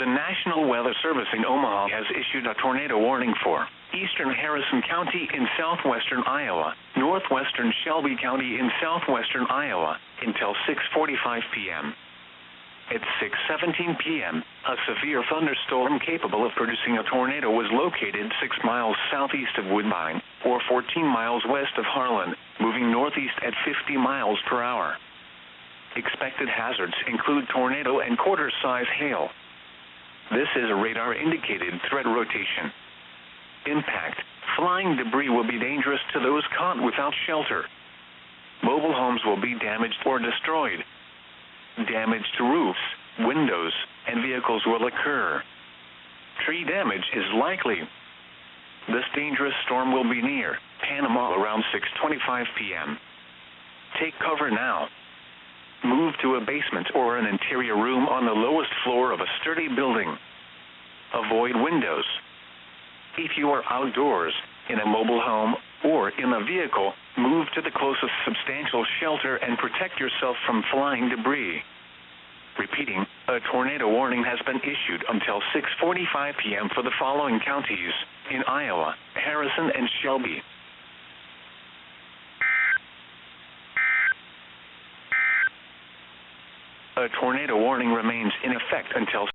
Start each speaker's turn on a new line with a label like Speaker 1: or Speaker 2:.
Speaker 1: The National Weather Service in Omaha has issued a tornado warning for eastern Harrison County in southwestern Iowa, northwestern Shelby County in southwestern Iowa, until 6:45 p.m. At 6:17 p.m., a severe thunderstorm capable of producing a tornado was located 6 miles southeast of Woodbine, or 14 miles west of Harlan, moving northeast at 50 miles per hour. Expected hazards include tornado and quarter-size hail. This is a radar-indicated threat rotation. Impact: flying debris will be dangerous to those caught without shelter. Mobile homes will be damaged or destroyed. Damage to roofs, windows, and vehicles will occur. Tree damage is likely. This dangerous storm will be near Panama around 6:25 p.m. Take cover now. Move to a basement or an interior room on the lowest floor of a sturdy building. Avoid windows. If you are outdoors, in a mobile home, or in a vehicle, move to the closest substantial shelter and protect yourself from flying debris. Repeating, a tornado warning has been issued until 6:45 p.m. for the following counties in Iowa: Harrison and Shelby. A tornado warning remains in effect until